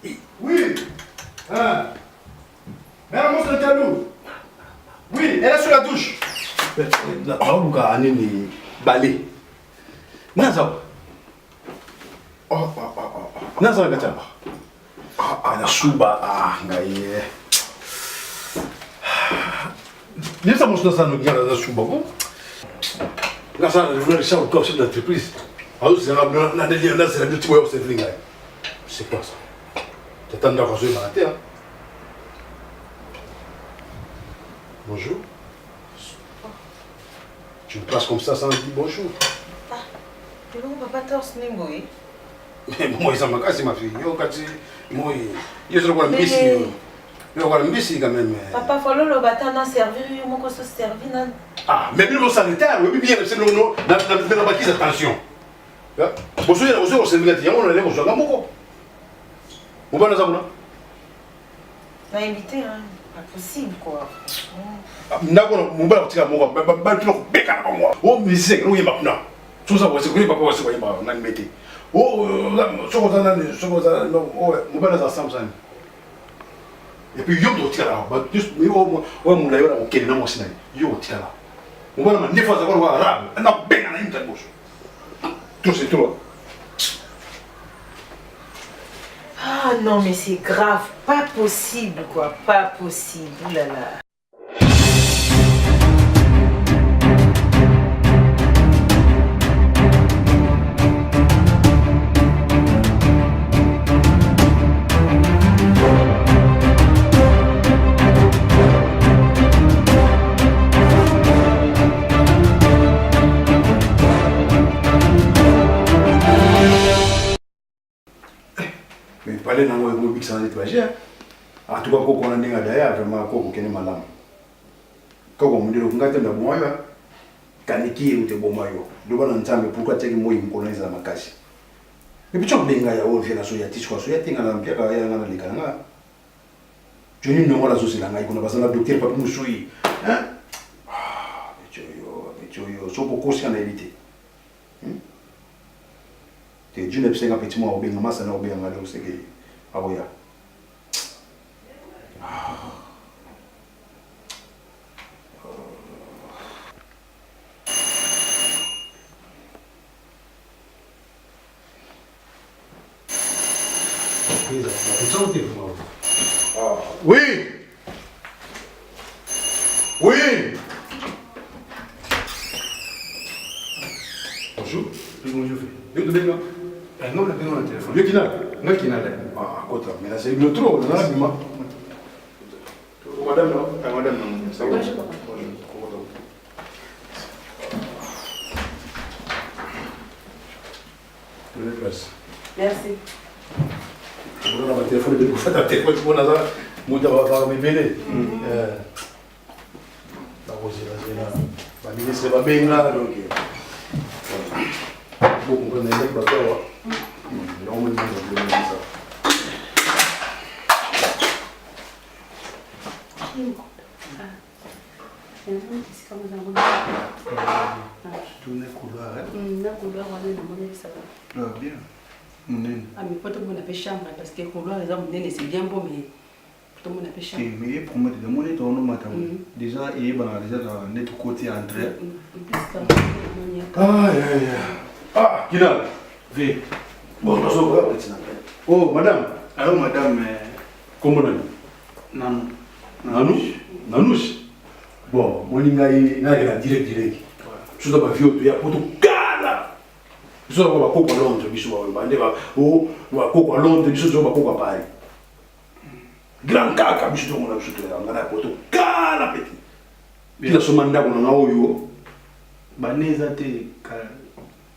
Oui. Hein? Mère, montre le talou. Oui, elle est sur la douche. La Pauluka Anini Balé. Naza. Naza Gataba. La Suba, Gaye. Bien ça, mon ça nous garde la Suba. Là, ça, je voulais chercher encore chef d'entreprise. Alors, c'est la multi-way of saving. C'est quoi ça? T'attends d'avoir joué dans la terre. Bonjour. Tu me passes comme ça sans dire bonjour. Ah, tu ne vas pas torse ni moi. Mais moi, ça m'a cassé ma fille. Moi, je suis un imbécile. Je suis un imbécile quand même. Papa, il faut le bâtard dans servir, il faut se servir. Ah, mais bien le sanitaire, oui, bien, c'est le nom. Dans la bâtisse, attention. Bonjour, il y a aussi au service de on allait bonjour. Vous voyez ça, vous On a invité, hein. Pas possible, quoi. D'accord, mon père, tu as mon père, oh, mais c'est que oui, maintenant. Tout ça, c'est que oui, papa, c'est quoi, on a mis. Oh, ce qu'on a, oh, mon père, ça semble ça. Et puis, yo, tu as là, juste, mais oh, mon lait, on est dans mon cinéma. Yo, tu as là. Mon père, des fois, ça va voir arabe. Non, ben, on a une tête bouche. Tout, c'est tout. Ah non, mais c'est grave. Pas possible, quoi. Pas possible. Ouh là là. Mais parler dans le groupe sans étranger, en tout cas, quand on est derrière, vraiment, quand on est malade. Quand on me dit que on a bon maillot, kaniki ou te bon maillot. Le bon ensemble, pourquoi tu es moi il me connaît ça ma casse. Mais puis tu as bien gagné au final sur la tissu, sur la tinga na mpia kaya na likanga. Tu n'es pas la société là, il a pas ça docteur pas nous soui. Hein? Ah, mais tu yo, so beaucoup si on a évité. Tu es une personne petit moi ou bien masse na ou bien ngalo c'est que aboya. Oui. Oui. Bonjour. Bonjour. Non, le téléphone. Le kinal. Ah, quoi mais là c'est le trop, là bima. Madame non, madame non. Ça va. Bonjour. Merci. On a un téléphone de vous un téléphone pour nous là, moi d'avoir mes bébés. La rose là, la ministre va bien là donc. Vous comprenez pas quoi. On me dit ça. Tourner couloir. Na couloir on est dans mon ça va. Ah bien. Ah mais pas tout le monde a fait chambre parce que couloir les hommes c'est bien beau mais tout le monde a fait chambre. Mais pour moi de mon état on matin. Déjà il va déjà dans notre côté entrée. Ah, Kinal. V. Bon, nous sommes là maintenant. Oh, madame. Alors madame Comment on Nanouche. Bon, mon lingai na direct. Suda ba vio tu ya poto kala. Suda ba ko kwa Londres biso ba bande ba o ba ko kwa Londres biso ba ko kwa Paris. Grand kaka biso to mona biso to ya ngana poto kala petit. Bila so manda kuna na oyo. Baneza te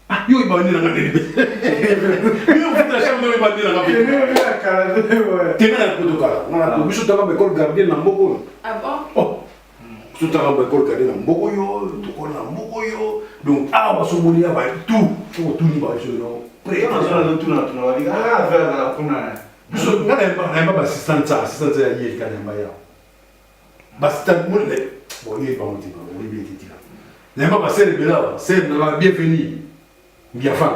Ah, yo iba nina ngani. Yo futa shamba iba nina ngani. Tena poto kala. Ngana biso to ba ko gardien na mboko. Ah bon? Oh. Tout à l'heure, on a un mogoyo, tout a un mogoyo. Donc, ah, on va se mouiller avec tout. Tout n'y va pas. Prêt. tout na ah vers la kuna. On n'a pas assistance à y quand même. Bastan moule. Bon, il est pas monté. On est bien dit là. N'a pas passé le là. C'est bienvenue. Bienvenue.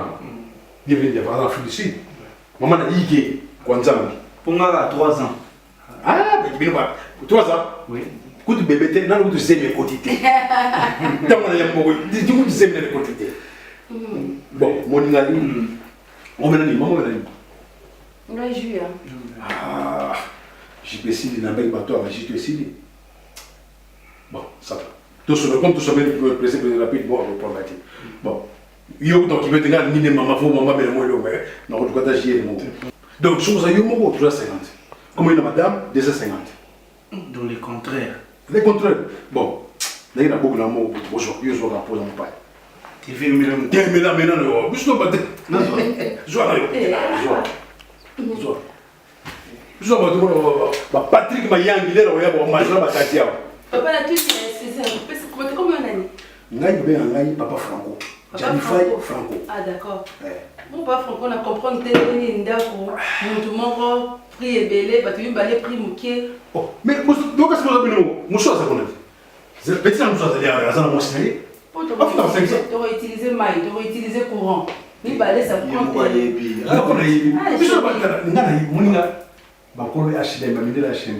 Bienvenue en Afrique du Sud. Maman a dit que Kwanzambi. Pour moi, à 3 ans. Ah, mais tu pas. 3 ans? Oui. Quand tu bébé, non, tu sais mes quotités. Tant qu'on a un mot, tu sais mes quotités. Bon, mon ingali. On m'a dit, maman m'a dit. On a joué. Ah, j'ai décidé d'un bel bateau, j'ai décidé. Bon, ça va. Tout ce comme tout ce même précis de rapide, bon, on va prendre la tête. Bon. Yo, donc, il veut te garder, ni maman, faut maman, mais moi, mais non, je dois agir. Donc, chose à yo, mon toujours 50. Comme une madame, 250. Dans les contraires. Les contraires. Bon, là, il y a beaucoup d'amour. Bonjour, je vais rapporter mon père. Tu fais une million. Tiens, mais là, non, je dois battre. Non, je dois Patrick m'a yangé, il est là, on m'a dit, Papa, là, c'est comment on a dit? Ngai, papa Franco. Janifai Franco. Ah, d'accord. Bon, pas Franco, on a compris que tu es un d'accord. Tout le monde prix est belé, tu as eu prix mouquet. Oh, mais qu'est-ce que vous avez dit? Mouchoir, ça qu'on a dit. C'est petit, on nous a dit, ça n'a pas été. Tu aurais utilisé maille, tu aurais utilisé courant. Oui, balai, ça prend. Ah, on a eu. Je ne sais pas, on a eu. On a acheté, on a acheté.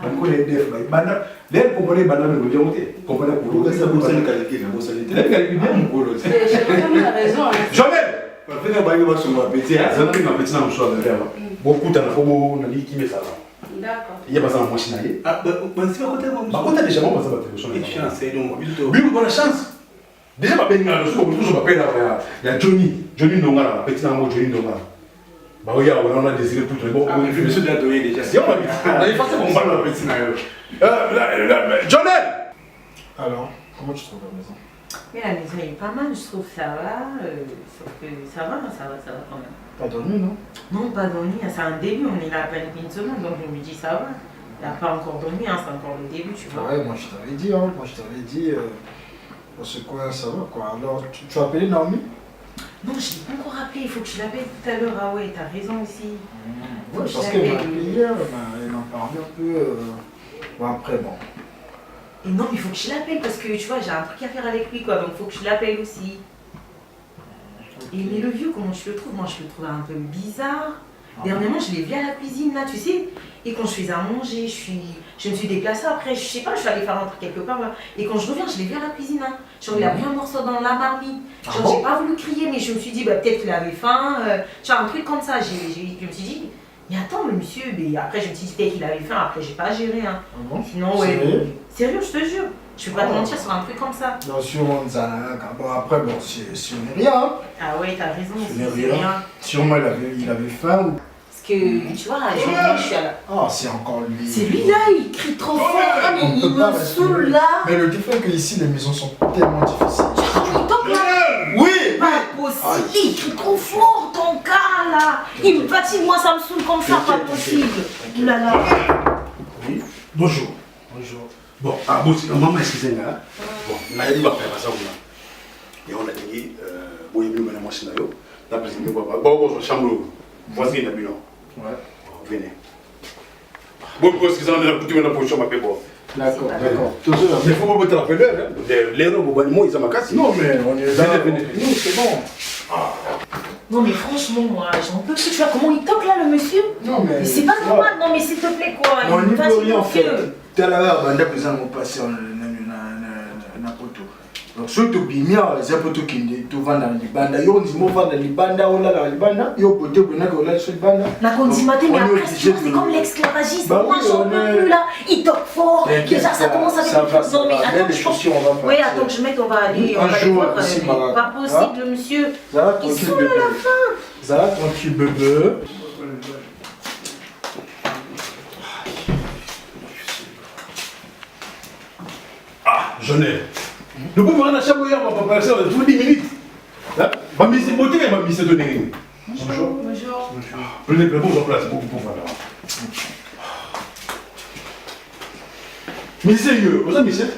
On a def bay banda les compagnie banda me go jonté compagnie pour Ça vous allez calculer, vous allez les calculer bien mon golo J'ai raison. Joël on fait un bail sur ma petite ça me fait ma petite na mswa de vraiment beaucoup de faut na liki mais ça D'accord. il y a pas ça en machine aller ah ben c'est pas côté moi bah quand déjà moi ça va te une chance donc plutôt oui bonne chance déjà pas bien ngalo so beaucoup so pas là il y a Johnny Ndongala petit na mo Johnny Ndongala bah oui on a désiré pour très bon je me suis donné déjà si on a effacé mon ballon petit na Johnel Alors, comment tu trouves la maison? Mais la maison est pas mal, je trouve ça va. Sauf que ça va quand même. Pas dormi, non? Non, pas dormi, c'est un début, on est là à peine une semaine, donc je me dis ça va. Il n'a pas encore dormi, c'est encore le début, tu vois. Ouais, moi je t'avais dit, parce que quoi, ça va quoi. Alors, tu as appelé Naomi? Non, je l'ai pas encore appelé, il faut que je l'appelle tout à l'heure. Ah ouais, t'as raison aussi. Ouais, parce qu'elle m'a appelé hier, elle en parlait un peu. Bon, après, bon. Et non, mais il faut que je l'appelle parce que tu vois, j'ai un truc à faire avec lui, quoi, donc il faut que je l'appelle aussi. Et mais le vieux, comment je le trouve? Moi, je le trouve un peu bizarre. Dernièrement, je l'ai vu à la cuisine, là, tu sais. Et quand je faisais à manger, je me suis déplacée après, je sais pas, je suis allée faire un truc quelque part. Là. Et quand je reviens, je l'ai vu à la cuisine. Hein. Genre, il a pris un morceau dans la marmite. Genre, j'ai pas voulu crier, mais je me suis dit, bah, peut-être qu'il avait faim. Genre, un truc comme ça. Je me suis dit, mais attends, le monsieur, mais après, je me suis dit, peut-être qu'il avait faim. Après, j'ai pas géré. Hein. Sinon, ouais. Sérieux, je te jure. Je vais pas te mentir sur un truc comme ça. Non, sur bon, après, bon, c'est rien. Hein. Ah ouais, t'as raison. C'est rien. Sûrement, il avait faim. Parce que, tu vois, je suis à la... Ah, c'est encore lui. C'est lui là, il crie trop fort, mais il me saoule là. Mais le défaut est que ici, les maisons sont tellement difficiles. Il toque là. Oui, Pas possible, il crie trop fort ton gars là. Il me fatigue, moi ça me saoule comme ça, pas possible. Oulala. Oui, bonjour. Bonjour. Bon, ah bon, maman excusez-moi. Bon, on a dit va faire ça et on a dit bon, il y a une machine là, la présidente va bon, chambre. Voici une bilan. Ouais. Venez. Bon, parce qu'ils ont la coutume de la position, ma pébo. D'accord, d'accord. Mais il faut pas mettre la peleur. L'erreur, ils ont cassé. Non, mais on est là. Non, c'est bon. Non, mais franchement, moi, j'en peux plus. Tu vois comment il toque là, le monsieur? Non, mais. C'est pas normal, non, mais s'il te plaît, quoi. On Il n'y me peut fatigue rien mon faire. vieux. Tout à l'heure, on a besoin de passer en Napoto. Donc, surtout, bien, les apotos qui te vendent dans les bandes, ils ont dit, moi, vendre dans les bandes, on a dans les bandes, ils ont poté, on a dans les bandes. La condimate, mais après, c'est comme l'esclavagisme. Bah moi, oui, j'en peux plus là. Il toque fort. Déjà, ça commence avec ça des non, mais attends, les chaussures, on va faire. Oui, attends que je mette, on va aller. On Un va jour, aller ici, voir. Mara. Pas possible, monsieur. Ça va, Ils tranquille, sont bébé. à la fin. Ça va, tranquille, bébé. Ah, je n'ai. Ne pouvez pas chaque fois, on va passer tous 10 minutes. Ma mise est motivée, ma mise est donnée. Bonjour. Bonjour. Prenez le bon place, beaucoup pour faire. Monsieur, vous avez monsieur?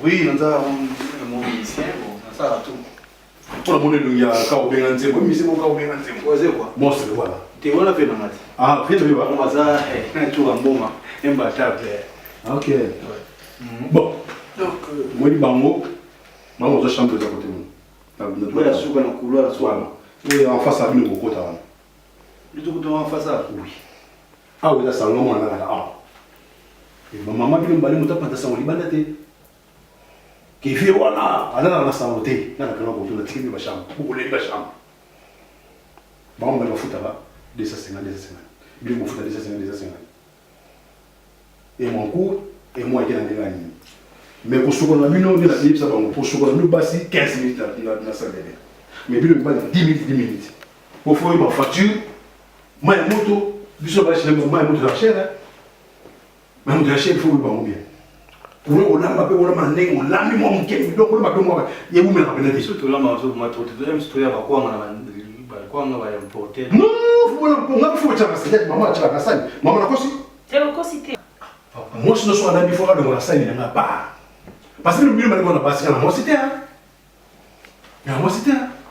oui on a mon musicien bon ça va tout Pour la monnaie, il y a Kao Benganté, moi, monsieur, mon Kao Benganté. quoi c'est quoi Moi, c'est le voilà. tu vois la fait dans matin Ah, faites le voilà. on va ça tout un bon un bâtard Ok. Bon. donc Moi, je dis bango. Moi, on va chambre de côté. moi la soupe dans le couloir la soirée Oui, en face à nous, au côté. le tout en face ça Oui. Ah oui, là, ça on a ah. Et ma maman qui me balait mon tapant ça on libane qui fait voilà, alors on a ça noté, là on a compté la tienne de ma chambre, pour les chambre. Bon, on va le foutre là, 250. Il me fout à 250. Et mon cours, et moi qui en ai gagné. Mais pour ce qu'on a mis, on a dit ça, pour ce qu'on a mis, c'est 15 minutes dans la salle. Mais il me 10 minutes. Pour faire ma facture, ma moto, je suis allé chez ma moto de la chair. Ma moto de la chair, il faut que je bien. Pour nous, on a mis mon lami, mon kemi, donc on a mis mon il y a où me la surtout là, ma trop de même story à quoi on va importer. Non, il faut que tu fasses maman, tu vas faire maman, la cosa. C'est le cosité. Moi, si nous sommes en il faut que nous fassions il n'y a pas. Parce que le mieux, on a passé à la moi, c'était.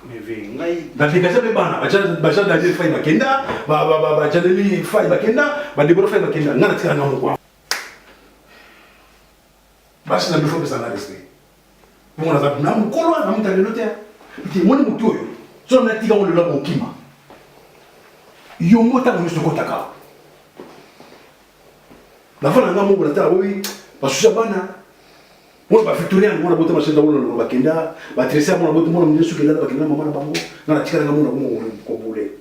Mais vengai. La dégagé de bana, baja d'aller faire Makenda, baja d'aller faire Makenda, débrouiller faire Makenda, n'a pas de quoi. Parce que il faut que ça n'arrête. Pour on a pas n'a mukolo, n'a pas de noter. Il moi ni mutoyo. So na tika on le labo kima. Yo mota on se kotaka. La fois na ngamu na ta oui, parce que bana on va victorien on a boté machin dans le Makenda, va tresser on a boté mon ministre que là Makenda maman na bango, na tika na ngamu na ko bole.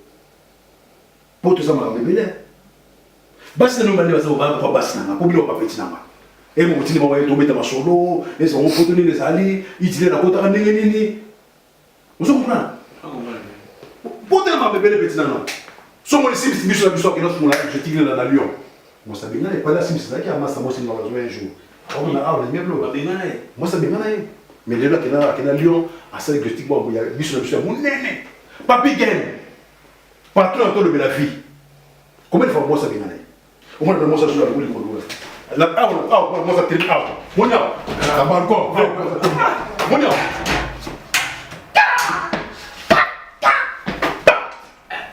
Poto ça m'a bébé. Basi na ngani bazo ba ko basi na ko bilo ba petit na ma. Et mon petit maman est tombé dans ma solo, et son poteau les alliés, il disait la côte à Nini. Vous comprenez? Poteau m'a bébé le petit nana. Son mon sim, c'est la mission qui nous a je tigre dans la Lyon. Moi, ça n'est pas la sim, c'est ça qui a massé moi, c'est dans un jour. On a les mêmes lots. Moi, ça bien allé. Mais les là qui est Lyon, à ça, que je tigre, il y a mission la mission, mon néné. Papi gagne. Patron à toi de la vie. Combien de fois moi ça bien allé? Au moins, moi, ça joue à la boule. La moi ça tire out. Monia, la balcon. Monia.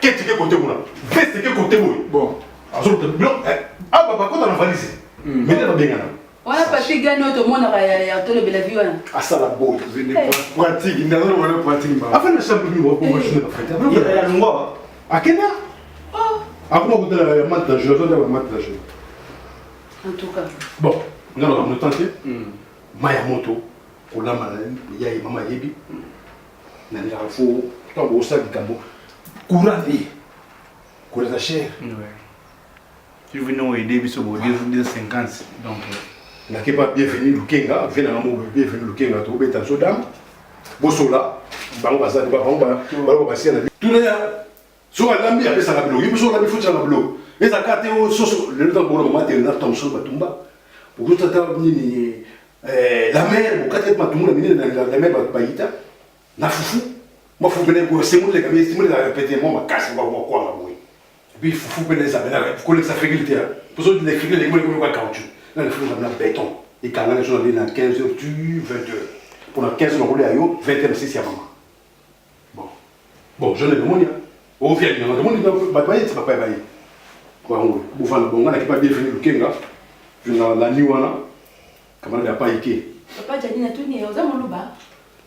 Qu'est-ce que côté moi? Qu'est-ce que côté moi? Bon. Alors ah papa quand on a valise. Mais là bien là. On a pas fait gagner tout le monde à tout le bel avion. Ah ça la boue. Pratique, il n'a pas pratique. Avant le champ de moi pour moi je ne pas faire. Il y a le mois. À Kenya? Ah. Avant vous la mante je dois la mante je. En tout cas. Bon, on a tenté. Maya moto, pour la maladie, il y a maman Yebi. Il y a un faux, tant au sac de Gambo. Courant vie. Courant la chair. Tu veux nous aider, bis au bout de 50. Donc, il n'y a pas bienvenue Lukenga, viens à mon bienvenue Lukenga, tu es en Sodam. Bossola, Bango Bazar, Bango Bassia. Tout le monde, sur la lambi, après ça la bloc. Il faut sur la fout sur la bloc. Et ça carte au sauce, le temps pour le moment, il y a un tombe sur le batumba. Pour tout ça, la mère, au 4 matumba, la mère Baïta, la foufou. Moi, il faut venir pour c'est moi les caméras, c'est moi les répéter, moi, ma casse, moi, quoi, là, oui. Et puis, il faut venir les amener, il faut que ça fait gliter. Pour ça, les frigides, les gars, ils caoutchouc. Là, il faut amener un béton. Et quand les gens viennent à 15h, tu 20h. Pendant 15 heures, on roule à Yo, 20h, c'est à maman. Bon, je n'ai pas de monde. Au final, il y a un monde qui va pas c'est pas bailler. Bon, on n'a pas bien fini le Kenga. Je n'ai la nuit, comment on n'a pas été. Papa, j'ai dit à tout, il y a un louba.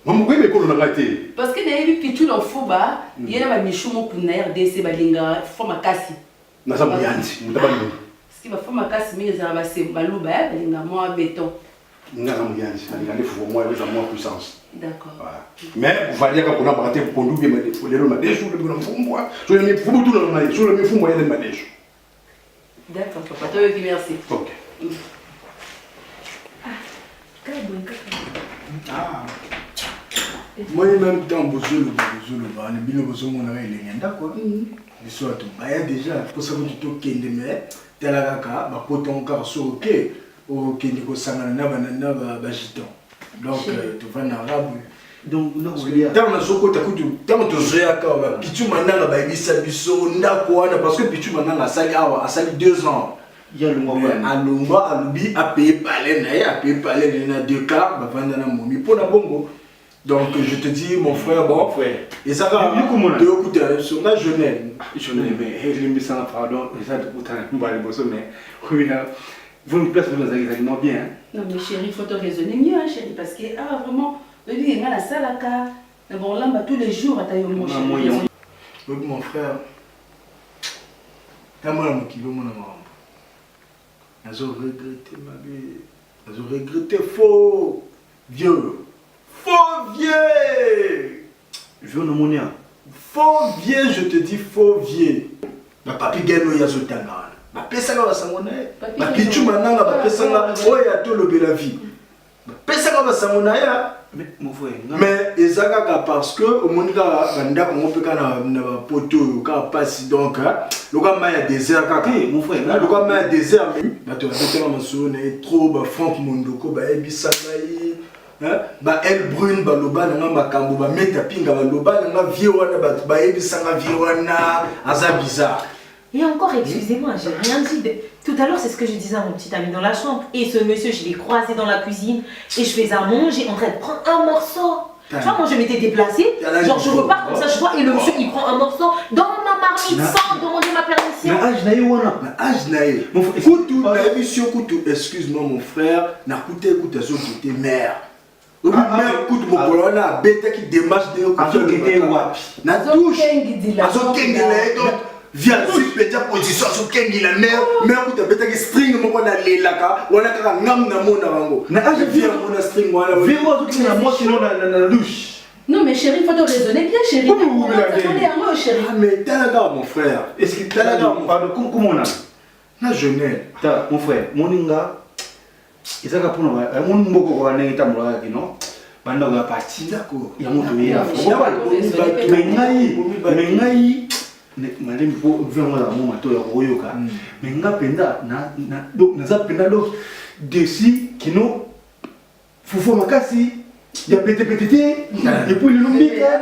Maman, oui, mais qu'on a raté. Parce que les pitchou dans Fouba, il y a un michou pour RDC, Balinga, forme à cassi. N'a pas de yanti, n'a pas de monde. Ce qui va forme à cassi, mais il y a un balouba, Balinga, moi, béton. N'a pas de yanti, il faut moi, les amours puissance. D'accord. Mais vous allez qu'on a raté pour nous, il faut les remettre sur le fond. Sur le fond, tout le monde, sur le fond, il y a des manèges. D'accord, papa, toi, merci. Ok. Ah. Moi, même temps, besoin de bien besoin mon ami les d'accord. Mais soit tout, bah déjà pour ça que tu te kende mais tel la kaka, bah poton carso ok, au kende ko sangana na ba jiton. Donc tu vas en arabe. Donc, non, dans le soko takutu, dans tu zoya ka ba pichu mananga ba bisa biso ndako wana parce que pichu mananga a sali 2 ans. Il y a le mois. Alumba alubi a payé palais na a payé palais na 2 cas ba vanda na momi pour la bongo. Donc je te dis mon frère bon frère et ça va de écouter sur la jeunesse je n'ai mais je me sens pardon et ça de pourtant nous va les bosser mais oui là vous nous placez dans exactement bien. Non mais chérie, il faut te raisonner mieux hein, chérie parce que ah vraiment le dit il a la salaka mais bon là tous les jours à tailler mon chéri. Oui mon frère Comment mon kilo, mon amour? Elles ont regretté ma vie. Elles ont regretté faux vieux. Faux vieux. Vieux non monia. Faux vieux, je te dis faux vieux. Ma papi gano ya zotanga. Ma pesa nga basangona. Ma pichu mananga ba pesa nga oya to lobela vie. Ma pesa nga basangona ya. Mais mon frère, mais ezaka parce que au monde ka banda ko ngopeka na ba poto ka passe donc le ka maya désert kaka mon frère, le ka maya désert ba to betela masona trop ba Franck Mondoko ba ebisa ngai ba elle brune ba loba na makambo ba meta pinga ba loba na vie wana ba ebisa nga vie wana aza bizarre. Et encore, excusez-moi, j'ai rien dit. Tout à l'heure, c'est ce que je disais à mon petit ami dans la chambre. Et ce monsieur, je l'ai croisé dans la cuisine. Et je faisais à manger en train de prendre un morceau. Tu vois, moi, je m'étais déplacée. Genre, je repars comme ça, je vois. Et le monsieur, il prend un morceau dans ma marmite sans demander ma permission. Mais âge naïe, mon frère, écoute, la émission, excuse-moi, mon frère, n'a coûté, écoute, à ce qui était mère. Mère, écoute, mon colonel, bête qui démarche de n'a touche. Via si petit position sur kengi la mère kuta beta ki string moko na lelaka wana kaka ngam na mona bango na age via mona string wana viens moi tout na moi sinon na douche. Non mais chérie, faut te raisonner bien chérie. Comment chérie? Ah mais talaga mon frère. Est-ce que talaga mon pardon comment on a na jeunesse. Ta mon frère, moninga izaka pona mon mboko ko na itamula kino. Banda ko parti d'accord. Ya moto ya. Mais ngai malemi po vraiment la moma to ya koyoka mais nga penda na donc naza penda donc desi kino fufo makasi ya pété et puis le lumbika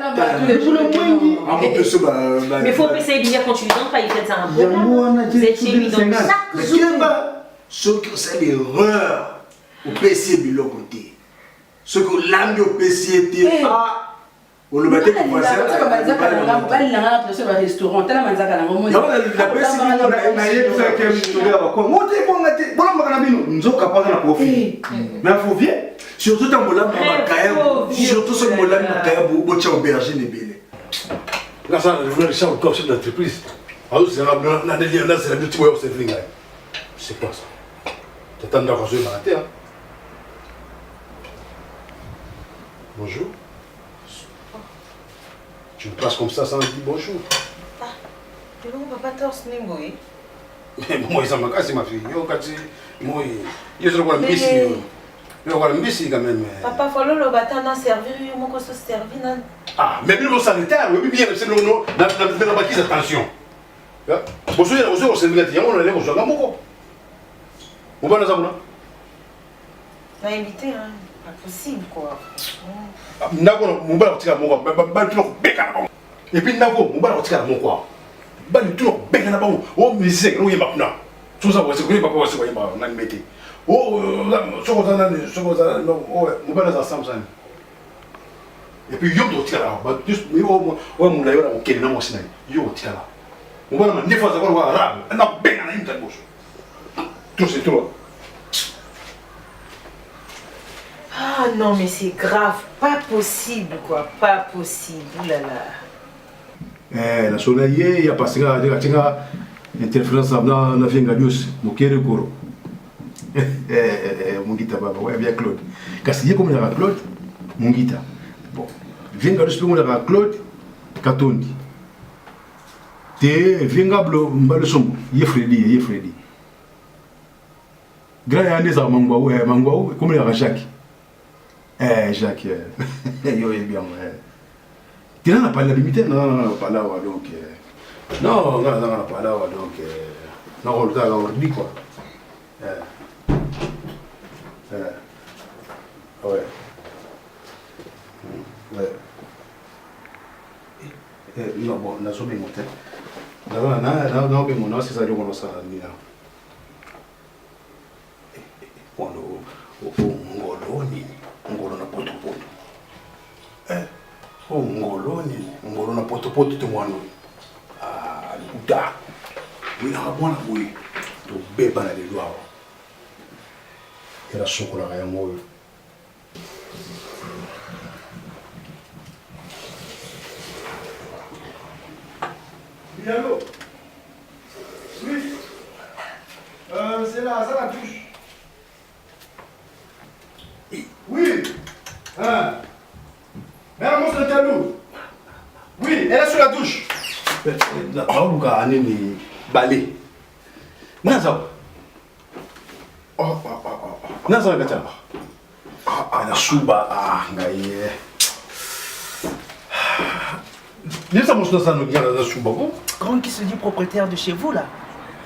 pour le mwengi mais faut essayer de dire quand tu lui donnes pas il fait ça un bon vous êtes chez lui donc chaque jour ce que c'est l'erreur au PC de l'autre côté ce que l'âme au PC était on le battait comme ça. Restaurant, tel manzaka na ngomo. La besi na yetu ça que je te ba ko. Mote ko ngate. Bona makana bino nzoka pa na profit. Mais faut bien. Surtout dans molam na makaya. Surtout ce molam na makaya bo tia aubergine ebele. Là ça je voulais chercher encore chef d'entreprise. Alors c'est na délire là c'est la beauty way of selling. C'est quoi ça? T'attends d'avoir joué dans la terre. Bonjour. Tu me passes comme ça sans dire bonjour. Ah, mais bon, papa torse n'est moi. Mais moi, ça m'a cassé ma fille. Yo, Kati, moi, je suis le Messi. Je suis le Messi quand même. Papa, faut le bâtard n'a servi, moi, qu'on se servi. Ah, mais bien, sanitaire, oui, bien, c'est le nom. Dans la bâtisse, attention. Bonjour, c'est le gars, on allait bonjour, mon on va nous avoir. T'as invité, hein? Pas possible, quoi. D'accord, mon bar, tu as mon et puis d'accord, mon bar, tu as mon quoi. Bah, tu as bec à la banque. Oh, mais c'est que nous y maintenant. Tout ça, c'est que nous pas pouvoir se voir, on a mis. Oh, ce qu'on a, non, mon bar, ça semble ça. Et puis, yo, tu as là, bah, juste, mais oh, mon d'ailleurs, on kenne dans mon cinéma. Yo, tu as là. Mon bar, ma défense, on va arabe. On a bec à la une bouche. Tout c'est tout. Ah non, mais c'est grave, pas possible quoi, pas possible, oulala. La soleil, il y a passé à interférence dans la finga bios, mon kéré koro. Mon guitare, ouais, bien Claude. Parce qu'il y a comme il y a Claude, mon guitare. Bon, vinga bios, il y a Claude, Katondi. Te vinga blo, mbalo sombo, il y a Freddy. Grand Yannis à Mangwaou, comme il y a Jacques. Jacques, yo est bien. Tu n'as pas la limite, non, pas là, donc. Non, pas là, donc. Non, on le dit quoi. Ouais. Non, bon, on a jamais monté. Non, c'est ça, on a ça. Ngolo na potopoto. Ngolo na potopoto te mwana. Ah, luda. Wina mwana boy. To beba na lelo awa. Era sokola ya moyo. Allô? Oui. là, ça la touche. Oui. Hein. Mère, montre le tableau. Oui, elle est sur la touche. La Baouka a né balai. Naza. Naza Gata. La Souba. Ngaye. Laisse moi ça nous dire la Souba. Grand qui se dit propriétaire de chez vous là.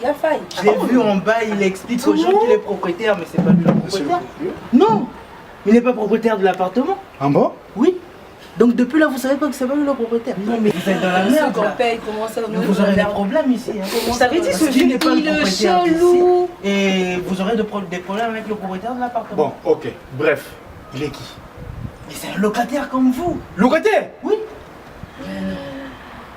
Il a failli. Je l'ai vu en bas, il explique aux gens qu'il est propriétaire, mais c'est pas lui le propriétaire. Non, il n'est pas propriétaire de l'appartement. En bas? Oui. Donc depuis là, vous savez pas que c'est pas lui le propriétaire. Non, mais vous êtes dans la merde. qu'on Là. paye, comment ça Vous aurez des problèmes ici. Hein. Comment Vous savez dit ce il n'est pas le est propriétaire chelou. d'ici. Et vous aurez des problèmes avec le propriétaire de l'appartement. Bon, ok. Bref, il est qui? Mais c'est un locataire comme vous. Locataire? Oui.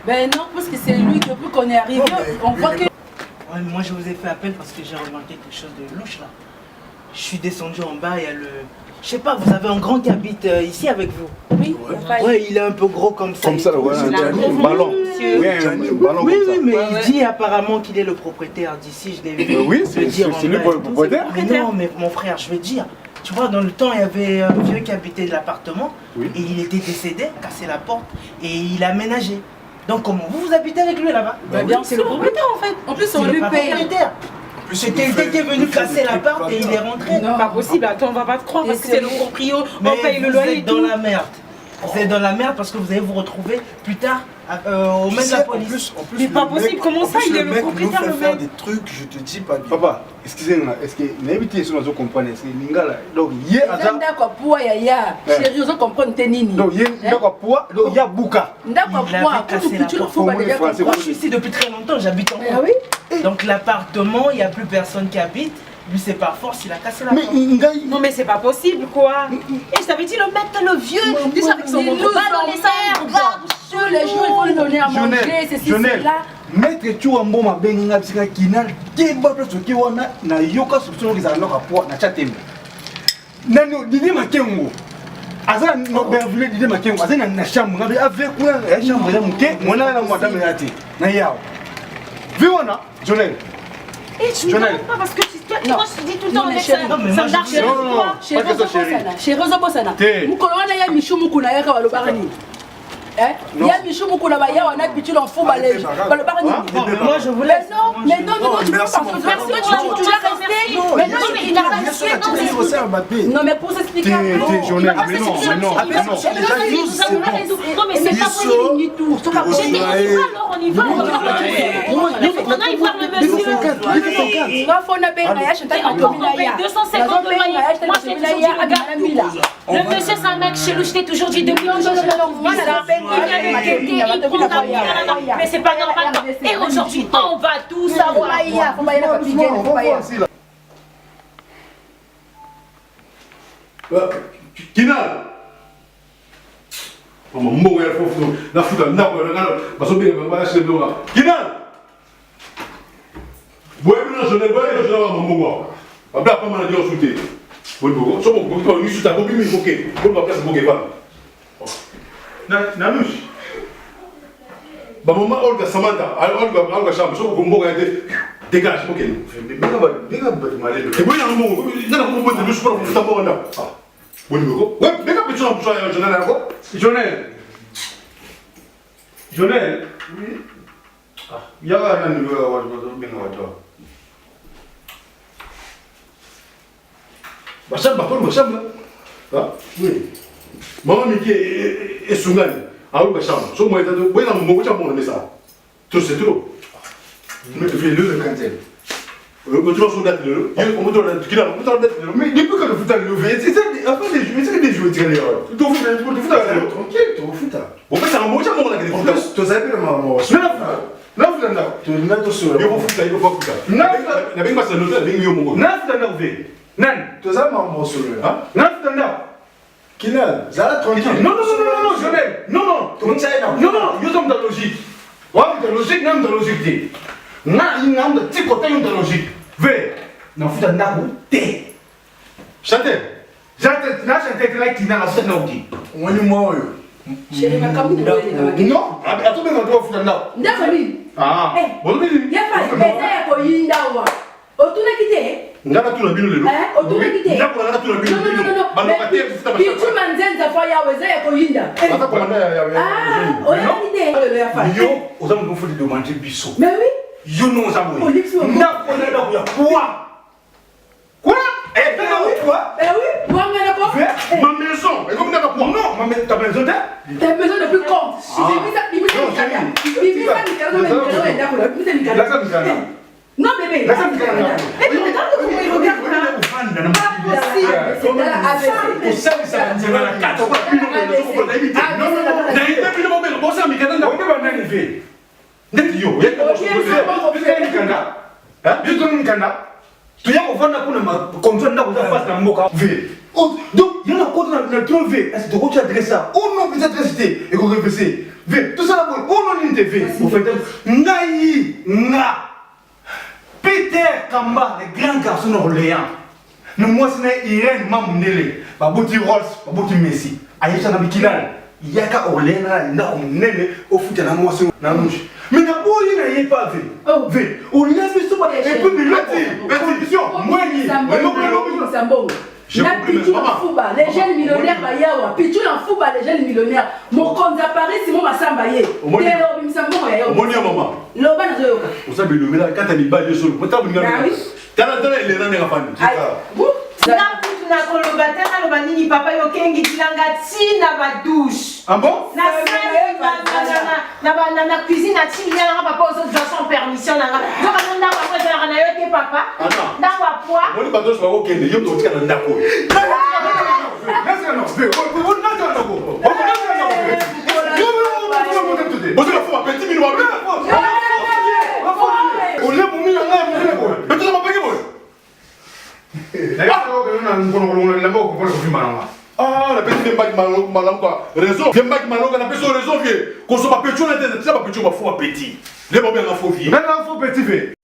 Ben non, parce que c'est lui, depuis qu'on est arrivé, on voit que... Ouais, moi je vous ai fait appel parce que j'ai remarqué quelque chose de louche là. Je suis descendu en bas, il y a le... Je sais pas, vous avez un grand qui habite ici avec vous. Oui, Ouais, il est un peu gros comme ça. Comme ça, ouais, un ballon. Oui, un ballon Oui, comme ça. oui, mais il dit apparemment qu'il est le propriétaire d'ici, je l'ai vu. Oui, le dire en c'est lui bas le et tout. propriétaire. Mais non, mais mon frère, je veux dire, tu vois, dans le temps, il y avait un vieux qui habitait l'appartement, Oui. et il était décédé, cassé la porte, et il a aménagé. Donc comment vous habitez avec lui là-bas? Bah bien, c'est le propriétaire en fait. En plus, on C'est lui pas paye. propriétaire. C'est quelqu'un qui est venu casser l'appart et il est rentré. Non. Pas possible, attends, on va pas te croire Et parce que c'est le c'est- proprio, Mais on paye le vous loyer et êtes dans tout. la merde. Vous êtes dans la merde parce que vous allez vous retrouver plus tard au main de la police. Mais pas possible, comment ça, il est le propriétaire, le faire mec? des trucs, je te dis pas. Papa, excusez-moi, est-ce que n'habitez sur nous comprendre est-ce que Lingala donc yé ata Ndako poa yaya. Chérie, on comprend te nini. donc yé ndako poa donc ya buka. Ndako Il avait poa, cassé tout la tu le porte. fous, bah déjà Français. Moi je suis ici depuis très longtemps, j'habite en Ah oui? Donc l'appartement, il n'y a plus personne qui habite. Lui c'est par force, il a cassé la Mais porte. ngai Non mais c'est pas possible quoi. Et je t'avais dit le mec le vieux, déjà avec son Il nous moto, ballonné ça, emmerde. Tous les jours, il faut lui donner à manger, c'est ci, c'est Jonel, là. maître Chouambo m'a bengi nga bisika kinal keba place ki wana na yoka solution ki za loka poa na chatembe. Nano didi makengo. Aza no bervule didi makengo, aza na chambre ngabe avec quoi ya chambre ya muke, mwana na madame yati. Na yao. Viwana, Jonel. Et tu me Jonel. demandes pas parce que toi, Non. moi je te dis tout le Non, temps mais mais chérie, ça non, mais ça moi, me je- darche Non, non, non. toi. Chez Pas que ça, chérie. Rosa Bosana. Te. Mukolo wana ya mishu mukuna yaka balobarani. Non. Ya mishu mukuna ba ya wana pitu l'enfou balobarani. Bon, mais moi je vous Mais laisse. non, tu peux pas Merci, parce mon que frère. tu l'as resté. Mais non, mais il a resté. Non, mais pour s'expliquer un peu. T'es Jonel, mais non, mais non, mais non. Non mais c'est pas possible du tout. J'ai dit on y va alors, on y va. Il faut qu'on aille voir le monsieur. Ngafona benga ya shanta Et encore on paye 250 de loyer. Moi je t'ai toujours dit regarde. Le monsieur c'est un mec chelou, je t'ai toujours dit depuis longtemps. Mais c'est pas normal. Et aujourd'hui, on va tout savoir. Kinal. Mama mbo ya fofu na futa ndako na ngalo basobe ba ya shebe nga. Kinal. Boye bino Jonel, boye bino Jonel mama mbo. Abla pa mana dio sute. Boye bogo, so bogo ko ni suta bobi mi boke. Boye ba place boke ba. Na lush. Ba mama Olga Samantha, Olga Sham, so bogo mbo ya te. Dégage, ok. Benga ba malé. E boye na mbo, na ko mbo de lush pour futa mbo na. Boye bogo. Ouais, benga pe tuna mbo ya Jonel na ko. Jonel. Oui. Ah, yaga na ni wa benga wa to. Bashamba kwa bashamba. Ah, oui. Mama miki e sungani. Awu bashamba. So mo etato boye na mbo cha mo na mesa. To c'est trop. Mais tu fais le cantel. On doit se battre le. On doit battre le. Mais depuis que le foot a levé, c'est des joueurs tirés. Tu dois faire le foot. Tranquille, tu refais ta. Bon, c'est un bon champ, on a gagné. En plus, tu as vu maman. Tu es là dessus. Il faut foutre, il faut pas foutre. La bingo, c'est l'hôtel, la bingo, yo mongo. Tu as maman sur le. Kinal, Zala tranquille. Non, Jonel. Non, yo sommes dans la logique. Ouais, dans la logique, non, dans la logique. Non, il y a un petit côté dans la logique. Ve, non, foutre un arbre, té. Chantel. Chantel, là, qui n'a pas fait d'ordi. On est moi. Chérie, ma copine, Non, attends, mais on doit foutre un arbre. Ndako ni. Ah, bon, mais. Ya fa eza ya koyinda wa. Otuna kite. ngana tu na bino lelo otunaki te ndako na tu na bino balocataire futa ba bitu manzenza fa yawe eza ya koyinda ata komanda ya oyaki te lelo ya fa yo oza moto foti demande biso mais oui yo non oza boye Olix wa ndako na ndako ya quoi quoi eh oui wanga na ko ma maison et comme ndaka quoi non ta maison te ta maison depuis quand non bébé Mais regarde comment il regarde là. Pas possible. Donc, il y en a quoi dans le trouvé. Est-ce que tu as adressé ça? Oh non, peut-être adressé. Et qu'on réfléchit. Tout ça là, oh non, il était fait. Vous faites Naï, Na. Peter Kamba, le grand garçon d'Orléans. Nous, moi, c'est Irène Mamounele. Babouti Rolls, Babouti Messi. Aïcha Nabikinal. Il y a qu'à Orléans, il y a un nene au foot à la moisson. Mais d'abord, il n'y a pas vu. On laisse le soin. Et puis, il a dit, moi, il y a les jeunes millionnaires bayawa pichu na fuba les jeunes millionnaires mon compte à Paris Simon Massamba ye tero bimsambo ya yo omoni ya mama loba na zoyoka osabe lobela kata libali solo pota bulinga tala tala ele na nga fani na koloba te naloba nini papa yo kengi tilanga tina badouche ah bon na cuisine atilia papa ozoza sans permission nanga zoka ndako akwezalaka na yo te papa ndako apwa moni badouche bakokende yo totika na ndako ah, la petite vient pas de quoi raison vient pas de malonga la personne raison que qu'on soit pas petit on a dit ça pas petit on va fou petit les bons bien la faux vie maintenant faut petit fait